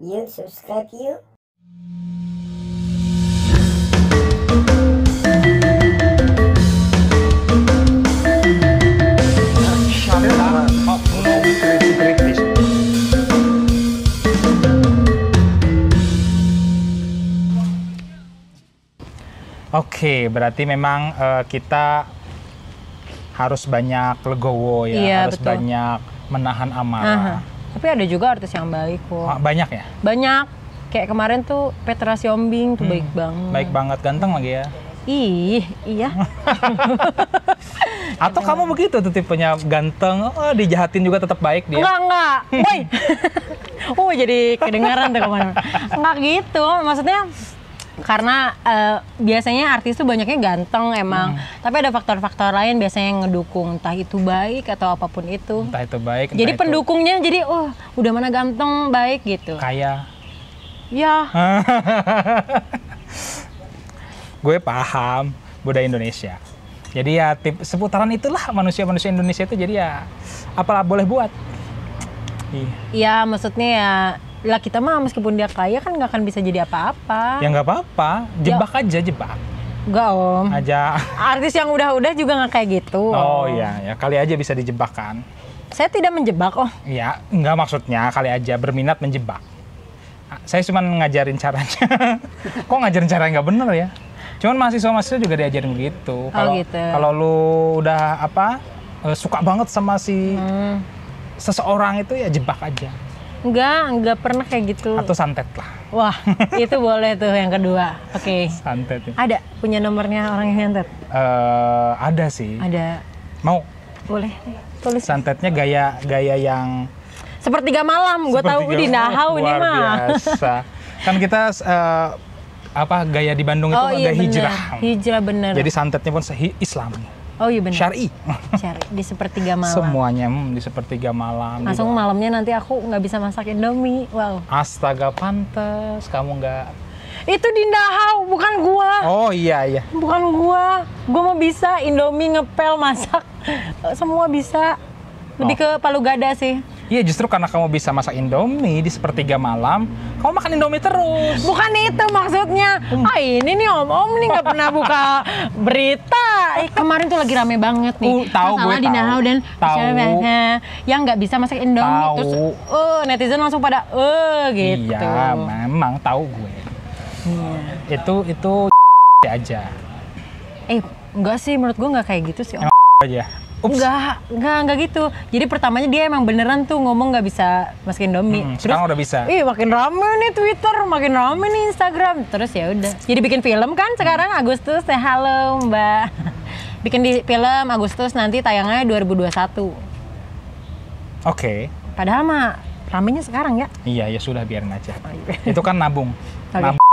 Yuk, subscribe yuk. Oke, berarti memang kita harus banyak legowo ya, Iya, harus betul. banyak menahan amarah. Tapi ada juga artis yang baik kok. Banyak ya? Banyak. Kayak kemarin tuh Petra Siombing tuh baik banget. Baik banget, ganteng lagi ya. Ih, iya. Atau kamu begitu tuh tipenya ganteng, dijahatin juga tetap baik dia? Enggak. Woi. Jadi kedengaran tuh kemana. Enggak gitu. Maksudnya karena biasanya artis tuh banyaknya ganteng emang. Tapi ada faktor-faktor lain biasanya yang ngedukung. Entah itu baik atau apapun itu. Entah itu baik, Jadi entah itu pendukungnya jadi udah mana ganteng, baik gitu. kaya. Ya. Gue paham budaya Indonesia. Jadi ya seputaran itulah manusia-manusia Indonesia itu, jadi ya apalah boleh buat. Iya. Ya maksudnya ya lah kita mah meskipun dia kaya kan nggak akan bisa jadi apa-apa. Ya nggak apa-apa, jebak aja, jebak Enggak om. aja. Artis yang udah-udah juga nggak kayak gitu. Oh iya, ya kali aja bisa dijebak kan. Saya tidak menjebak Iya, nggak maksudnya kali aja berminat menjebak. Saya cuma ngajarin caranya. Kok ngajarin cara nggak bener ya? Cuman mahasiswa-mahasiswa juga diajarin begitu. Gitu. Kalau lu udah suka banget sama si seseorang itu ya jebak aja. Enggak pernah kayak gitu. Atau santet lah. Wah, itu boleh tuh yang kedua. Oke. Santet ya. Ada punya nomornya orang yang nyantet? Ada sih. Ada. Mau Boleh tulis. santetnya gaya yang Sepertiga malam, gue tahu di Nahau ini luar mah. biasa. Kan kita gaya di Bandung itu Iya gaya hijrah. bener. Hijrah bener. Jadi santetnya pun Islam. Oh iya bener. Syar'i. Syari di sepertiga malam. Semuanya di sepertiga malam. Langsung gitu. malamnya nanti aku nggak bisa masak Indomie. Wow. Astaga, pantes kamu nggak. Itu di Nahau, bukan gua. Oh iya. Bukan gua. Gua mau bisa Indomie, ngepel, masak. Semua bisa. Lebih ke Palu Gada sih. Iya, justru karena kamu bisa masak Indomie di sepertiga malam, kamu makan Indomie terus. Bukan itu maksudnya. Ini nih om nih nggak pernah buka berita. Kemarin tuh lagi rame banget nih. Tahu, masalah gue di tahu. Nahau dan Tahu. yang nggak bisa masak Indomie. Tahu. Terus netizen langsung pada gitu. Iya, memang tahu gue. Itu aja. Enggak sih, menurut gue nggak kayak gitu sih om. Aja. Ups. Enggak gitu. Jadi pertamanya dia emang beneran tuh ngomong nggak bisa masak Indomie. Sekarang udah bisa. Makin rame nih Twitter, makin rame nih Instagram. Terus ya udah. Jadi bikin film kan sekarang Agustus. Halo Mbak. Bikin di film Agustus, nanti tayangnya 2021. Oke. Padahal mah ramenya sekarang ya. Iya, ya sudah biarin aja. Itu kan nabung. Oke. Nabung.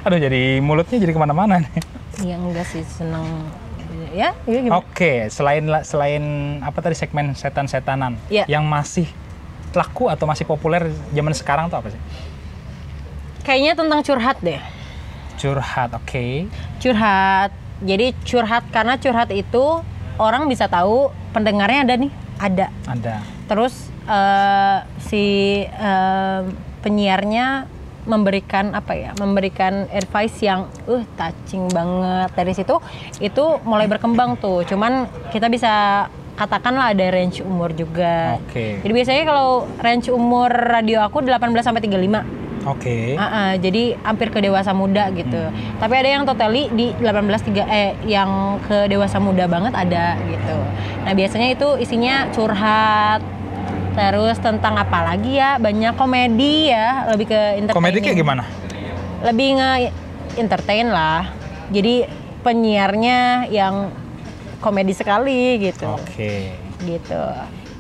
Aduh, jadi mulutnya jadi kemana-mana nih. Iya enggak sih, seneng. Ya, gimana? Oke, selain apa tadi segmen setan-setanan Iya. yang masih laku atau masih populer zaman sekarang tuh apa sih? Kayaknya tentang curhat deh. Curhat, oke. Curhat. Jadi curhat, karena curhat itu orang bisa tahu pendengarnya ada nih, ada. Terus penyiarnya memberikan advice yang touching banget. Dari situ itu mulai berkembang tuh. Cuman kita bisa katakanlah ada range umur juga. Oke. Jadi biasanya kalau range umur radio aku 18 sampai 35. Oke. Jadi hampir ke dewasa muda gitu. Tapi ada yang totally di 18 yang ke dewasa muda banget ada gitu. Nah, biasanya itu isinya curhat. Terus tentang apa lagi ya? Banyak komedi ya, lebih ke entertaining. Komedi kayak gimana? Lebih nge-entertain lah. Jadi penyiarnya yang komedi sekali gitu. Oke. Gitu.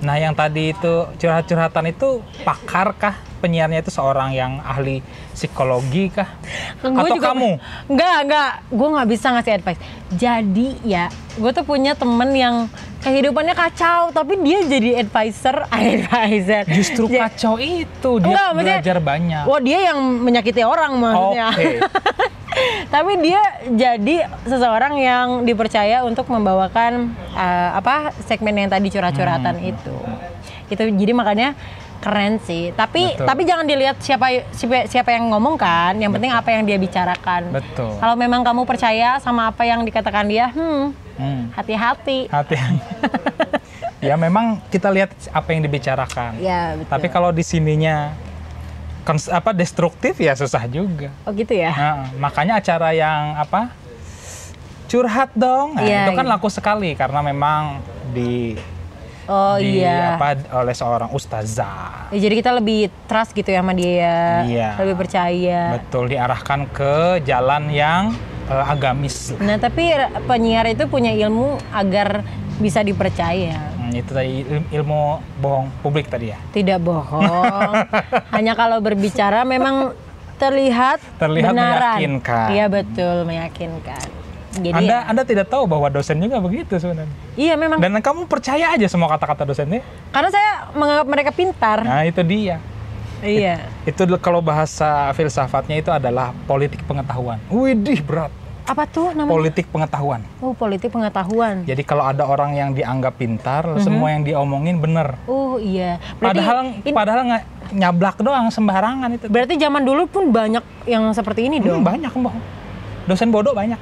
Nah, yang tadi itu curhat-curhatan itu pakar kah? Penyiarnya itu seorang yang ahli psikologi kah? Atau kamu? Enggak. Gue nggak bisa ngasih advice. Jadi ya, gue tuh punya temen yang kehidupannya kacau, tapi dia jadi advisor. Justru kacau itu, dia Enggak, belajar banyak. Wah, dia yang menyakiti orang maksudnya. Oke. Tapi dia jadi seseorang yang dipercaya untuk membawakan segmen yang tadi curhat-curhatan itu. Itu jadi makanya keren sih. Betul. Tapi jangan dilihat siapa yang ngomong kan. Yang penting apa yang dia bicarakan. Betul. Kalau memang kamu percaya sama apa yang dikatakan dia, hati-hati. Hati-hati. Ya memang kita lihat apa yang dibicarakan. Ya, betul. Tapi kalau di sininya destruktif ya susah juga. Oh gitu ya. Nah, makanya acara yang curhat dong. Nah, Iya, itu kan iya. laku sekali karena memang Oh iya. oleh seorang ustazah. Ya, jadi kita lebih trust gitu ya sama dia. Iya. Lebih percaya. Betul, diarahkan ke jalan yang agamis. Nah, tapi penyiar itu punya ilmu agar bisa dipercaya. Itu tadi ilmu bohong publik tadi ya. Tidak bohong. Hanya kalau berbicara memang terlihat benaran. meyakinkan. Iya, betul, meyakinkan. Jadi Anda tidak tahu bahwa dosen juga begitu sebenarnya. iya memang. Dan kamu percaya aja semua kata-kata dosennya. Karena saya menganggap mereka pintar. Nah, itu dia. Iya. Itu kalau bahasa filsafatnya itu adalah politik pengetahuan. Widih, berat. Apa tuh namanya? Politik pengetahuan. Oh, politik pengetahuan. Jadi kalau ada orang yang dianggap pintar, semua yang diomongin bener. Oh iya. Berarti Padahal nggak nyablak doang, sembarangan itu. berarti zaman dulu pun banyak yang seperti ini dong. Banyak, Mbak. Dosen bodoh banyak.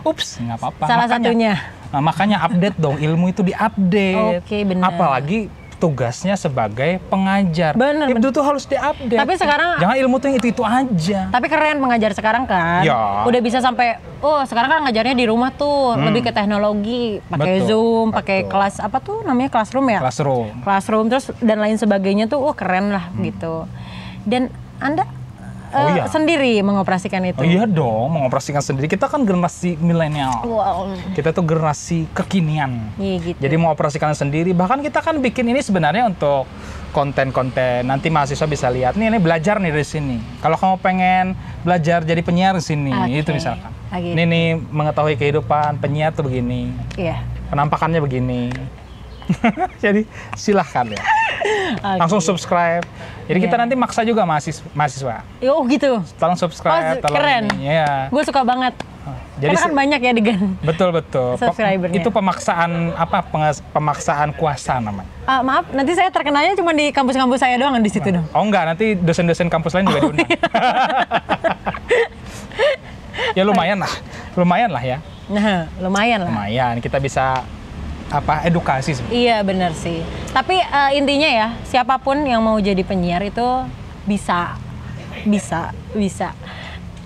Ups, nggak apa-apa. Salah satunya. Nah, makanya update dong, ilmu itu diupdate. Oke, benar. Apalagi tugasnya sebagai pengajar. Benar, Itu tuh harus diupdate. Tapi sekarang- jangan ilmu tuh yang itu aja. Tapi keren pengajar sekarang kan. Ya. Udah bisa sampai sekarang kan ngajarnya di rumah tuh, lebih ke teknologi, pakai Betul, Zoom, pakai betul. kelas apa tuh namanya classroom ya? Classroom terus dan lain sebagainya tuh keren lah gitu. Dan Anda iya. sendiri mengoperasikan itu. Oh iya dong, mengoperasikan sendiri. Kita kan generasi milenial. Wow. Kita tuh generasi kekinian. Iya gitu. Jadi mengoperasikan sendiri. Bahkan kita kan bikin ini sebenarnya untuk konten-konten. Nanti mahasiswa bisa lihat. Nih, ini belajar nih dari sini. Kalau kamu pengen belajar jadi penyiar di sini, Oke. itu misalkan. Gitu. Ini nih mengetahui kehidupan penyiar tuh begini. Iya. Penampakannya begini. Jadi silahkan ya. Oke. Langsung subscribe. Jadi kita Iya. nanti maksa juga mahasiswa. Oh gitu. Tolong subscribe. Oh, tolong keren. ini. Ya. Gue suka banget. Jadi Karena kan banyak ya Degan. betul. Subscribernya. Itu pemaksaan pemaksaan kuasa namanya. Maaf, nanti saya terkenalnya cuma di kampus-kampus saya doang di situ dong. Oh enggak, nanti dosen-dosen kampus lain juga diundang. iya. Ya lumayan lah ya. Nah, lumayan lah. Lumayan, kita bisa edukasi sebenarnya. Iya benar sih. Tapi intinya ya, siapapun yang mau jadi penyiar itu bisa.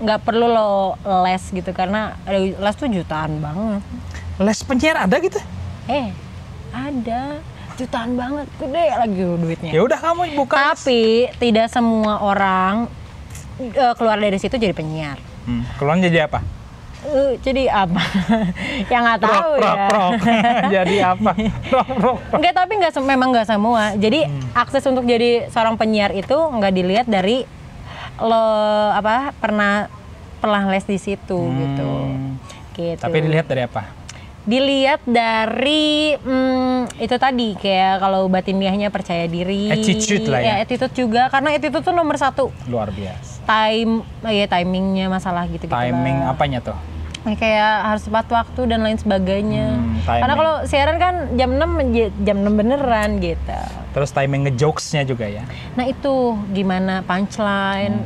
Nggak perlu lo les gitu karena les tuh jutaan banget. Les penyiar ada gitu? Ada jutaan banget, gede lagi duitnya. Ya udah kamu buka. Tapi tidak semua orang keluar dari situ jadi penyiar. Keluar jadi apa? Jadi apa? Yang nggak tahu ya. Jadi apa? Prok. Enggak, tapi memang nggak semua. Jadi akses untuk jadi seorang penyiar itu nggak dilihat dari lo pernah les di situ gitu. Tapi dilihat dari apa? Dilihat dari itu tadi kayak kalau batiniahnya percaya diri. Attitude lah ya. Attitude juga karena attitude tuh nomor 1. Luar biasa. Timingnya masalah gitu. Timing apanya tuh? Kayak harus tepat waktu dan lain sebagainya. Karena kalau siaran kan jam 6 beneran gitu. Terus timing ngejokesnya juga ya. Nah itu gimana punchline.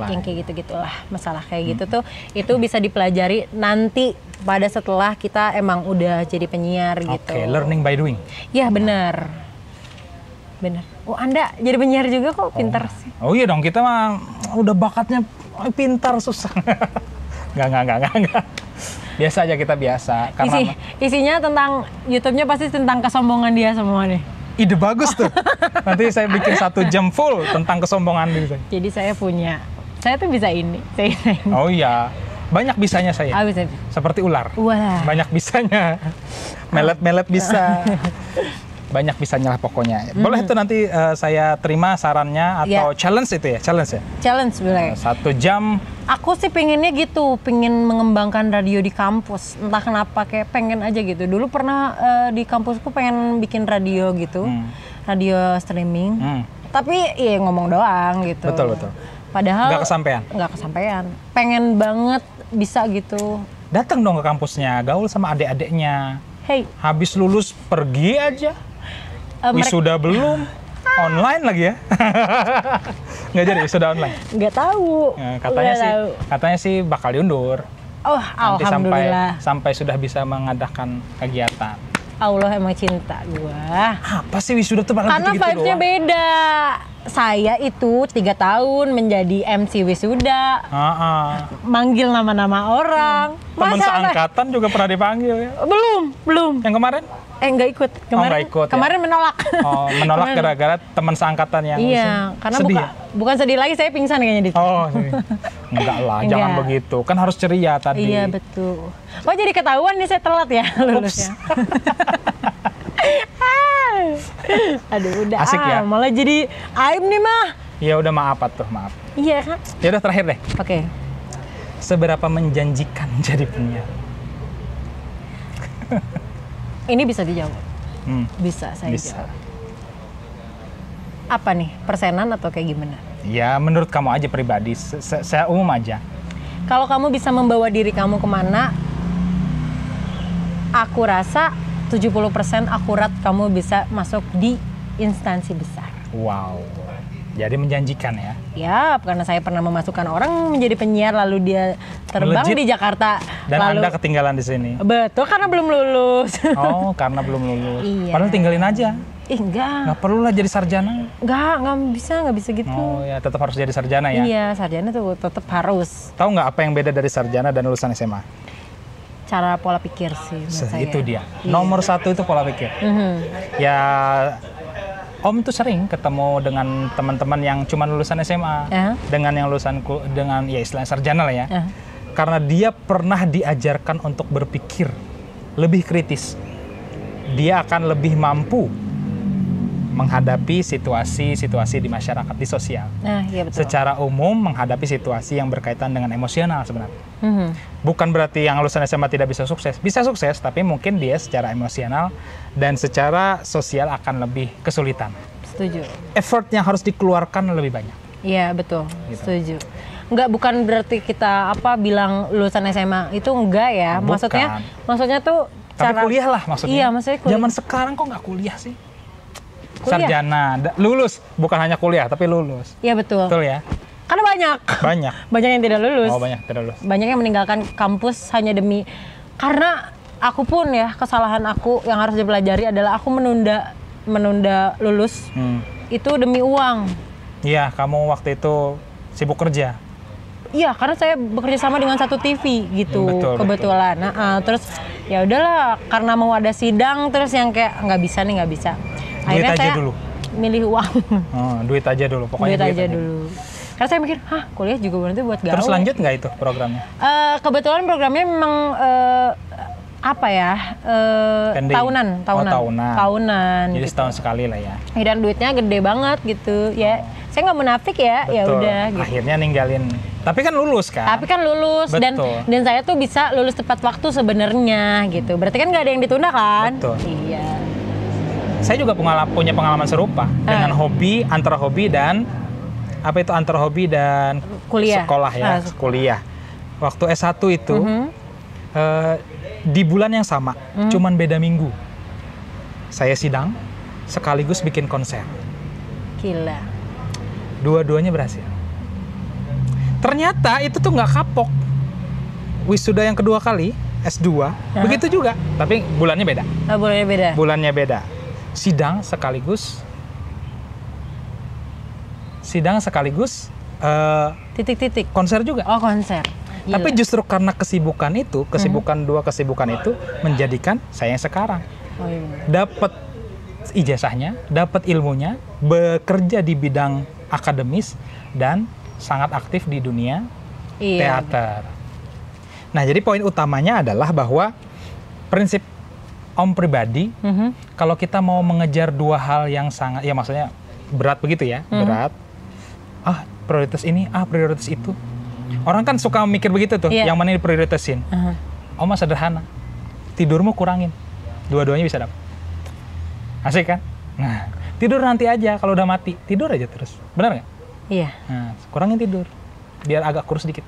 Yang kayak gitu-gitulah. Masalah kayak gitu tuh itu bisa dipelajari nanti pada setelah kita emang udah jadi penyiar gitu. Oke, learning by doing. Ya benar. Oh Anda jadi penyiar juga kok, pintar sih. Oh iya dong, kita mah udah bakatnya pintar susah. Enggak. Biasa aja kita biasa. Karena Isinya tentang YouTube-nya pasti tentang kesombongan dia semua nih. Ide bagus tuh. Nanti saya bikin 1 jam full tentang kesombongan diri saya. Jadi saya tuh bisa ini. Oh iya, banyak bisanya saya. Bisa. Seperti ular. Wah. Banyak bisanya. Melet bisa. Banyak bisanya lah pokoknya. Boleh tuh nanti saya terima sarannya atau challenge itu ya? Challenge boleh. 1 jam. Aku sih pengennya gitu, pengen mengembangkan radio di kampus. Entah kenapa kayak pengen aja gitu. Dulu pernah di kampusku pengen bikin radio gitu, radio streaming. Tapi ya ngomong doang gitu. Betul. Padahal nggak kesampaian. Pengen banget bisa gitu. Datang dong ke kampusnya, gaul sama adik-adiknya. Hey. Habis lulus pergi aja. Wisuda belum, online lagi ya. Nggak jadi wisuda online. Nggak tahu. Ya, Nggak katanya sih bakal diundur. Oh, Nanti alhamdulillah. sampai sudah bisa mengadakan kegiatan. Allah emang cinta gua. Apa sih wisuda tuh malah Karena gitu-gitu vibes-nya doang? beda. Saya itu 3 tahun menjadi MC wisuda, manggil nama-nama orang. Teman Masa seangkatan juga pernah dipanggil ya? Belum. Yang kemarin? Nggak ikut. Nggak ikut, ya? Kemarin menolak. Oh, menolak gara-gara teman seangkatan yang Iya, karena sedih ya? bukan sedih lagi, saya pingsan kayaknya di situ. Oh, enggak lah, jangan Enggak. begitu. Kan harus ceria tadi. Iya, betul. Oh, jadi ketahuan nih saya telat ya lulusnya. Aduh, udah Asik ya? malah jadi aib nih mah. Ya udah maaf tuh, maaf. Iya kan? Ya udah terakhir deh. Oke. Seberapa menjanjikan jadi penyiar? Ini bisa dijawab. Bisa saya Bisa. jawab. Apa nih? Persenan atau kayak gimana? Ya menurut kamu aja pribadi, saya umum aja. Kalau kamu bisa membawa diri kamu kemana, aku rasa 70% akurat kamu bisa masuk di instansi besar. Wow. Jadi menjanjikan ya. Ya, karena saya pernah memasukkan orang menjadi penyiar lalu dia terbang Melejit. di Jakarta. Dan lalu, Anda ketinggalan di sini. Betul, karena belum lulus. Oh, karena belum lulus. Iya. Padahal tinggalin aja. Enggak. Nggak perlu lah jadi sarjana. Nggak bisa gitu. Oh ya, tetap harus jadi sarjana ya. Iya, sarjana tuh tetap harus. Tahu nggak apa yang beda dari sarjana dan lulusan SMA? Cara pola pikir sih menurut saya. Itu dia. Iya. Nomor 1 itu pola pikir. Ya, Om tuh sering ketemu dengan teman-teman yang cuma lulusan SMA, dengan yang dengan ya istilah sarjana lah ya. Karena dia pernah diajarkan untuk berpikir lebih kritis. Dia akan lebih mampu menghadapi situasi-situasi di masyarakat, di sosial. Nah, iya betul. Secara umum menghadapi situasi yang berkaitan dengan emosional sebenarnya. Bukan berarti yang lulusan SMA tidak bisa sukses. Bisa sukses, tapi mungkin dia secara emosional dan secara sosial akan lebih kesulitan. Setuju. Effort yang harus dikeluarkan lebih banyak. Iya, betul. Gitu. Setuju. Bukan berarti kita bilang lulusan SMA itu enggak ya. Bukan. Maksudnya tuh Tapi kuliah lah maksudnya. Iya, maksudnya kuliah. Zaman sekarang kok nggak kuliah sih? Kuliah. Sarjana, lulus. Bukan hanya kuliah, tapi lulus. Iya, betul. Betul ya? Karena banyak. Banyak yang tidak lulus. Oh, banyak tidak lulus. Banyak yang meninggalkan kampus hanya demi, karena aku pun ya, kesalahan aku yang harus dipelajari adalah aku menunda lulus itu demi uang. Iya, kamu waktu itu sibuk kerja. Iya, karena saya bekerja sama dengan satu TV gitu, Betul, kebetulan. Nah, terus ya udahlah, karena mau ada sidang, terus yang kayak nggak bisa. Duit Akhirnya aja saya dulu. milih uang. Duit aja dulu, pokoknya duit aja dulu. Karena saya mikir, kuliah juga berarti buat gaul. Terus lanjut nggak itu programnya? Kebetulan programnya memang Pending. tahunan. Jadi gitu. setahun sekali lah ya. Dan duitnya gede banget gitu. Ya, saya nggak munafik ya. Ya Betul. udah. Gitu. Akhirnya ninggalin. Tapi kan lulus kan? Tapi kan lulus dan saya tuh bisa lulus tepat waktu sebenarnya gitu. Berarti kan nggak ada yang ditunda kan? Betul. Iya. Saya juga punya pengalaman serupa dengan antara hobi dan kuliah. Sekolah ya, kuliah. Waktu S1 itu di bulan yang sama, cuman beda minggu. Saya sidang sekaligus bikin konser. Gila. Dua-duanya berhasil. Ternyata itu tuh nggak kapok. Wisuda yang kedua kali, S2, begitu juga. Tapi bulannya beda. Bulannya beda. Sidang sekaligus titik-titik. Konser juga. Oh, konser. Gila. Tapi justru karena kesibukan itu menjadikan saya yang sekarang. Oh, iya. Dapat ijazahnya, dapat ilmunya, bekerja di bidang akademis dan sangat aktif di dunia teater. Nah, jadi poin utamanya adalah bahwa prinsip Om pribadi, kalau kita mau mengejar dua hal yang sangat, ya maksudnya berat begitu ya, berat. Prioritas ini, prioritas itu. Orang kan suka mikir begitu tuh, yang mana diprioritasin. Om mah sederhana, tidurmu kurangin, dua-duanya bisa dapat. Asik kan? Nah, tidur nanti aja, kalau udah mati, tidur aja terus. Benar nggak? Iya. Nah, kurangin tidur, biar agak kurus dikit.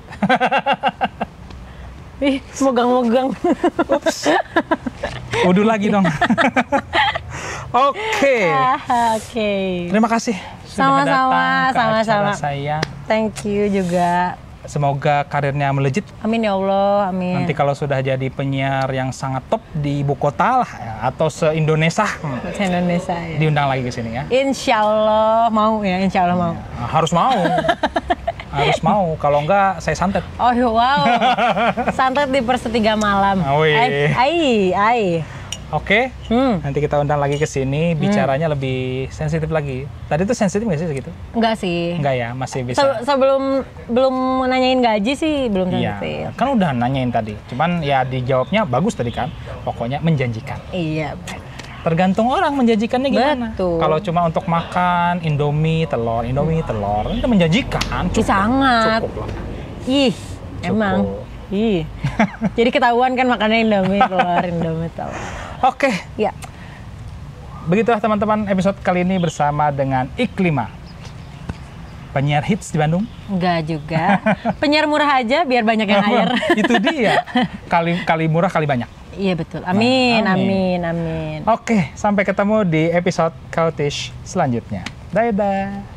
Ih, megang-megang. Udah lagi dong. Oke. Oke. Terima kasih sudah datang ke acara saya. Thank you juga. Semoga karirnya melejit. Amin ya Allah, amin. Nanti kalau sudah jadi penyiar yang sangat top di ibu kota lah ya, atau se-Indonesia. Se-Indonesia ya. Diundang lagi ke sini ya. Insya Allah mau ya, insya Allah mau. Nah, harus mau. Harus mau, kalau enggak saya santet. Oh wow, santet di Per1 malam. Ai. Oke, nanti kita undang lagi ke sini, bicaranya lebih sensitif lagi. Tadi tuh sensitif nggak sih segitu? Enggak sih. Enggak ya, masih bisa. Sebelum belum nanyain gaji sih, belum sensitif. Iya, kan udah nanyain tadi. Cuman ya dijawabnya bagus tadi kan, pokoknya menjanjikan. Iya. Tergantung orang menjanjikannya gimana. Betul. Kalau cuma untuk makan Indomie telur, itu menjanjikan. Cukup, sangat. Cukup lah. Ih, emang. Ih. Jadi ketahuan kan makannya Indomie telur. Oke. Ya. Begitulah teman-teman episode kali ini bersama dengan Iklima. Penyiar hits di Bandung. Enggak juga. Penyiar murah aja biar banyak yang hire. Itu dia. Kali murah kali banyak. Iya betul. Amin. Oke, sampai ketemu di episode Kautish selanjutnya. Dadah.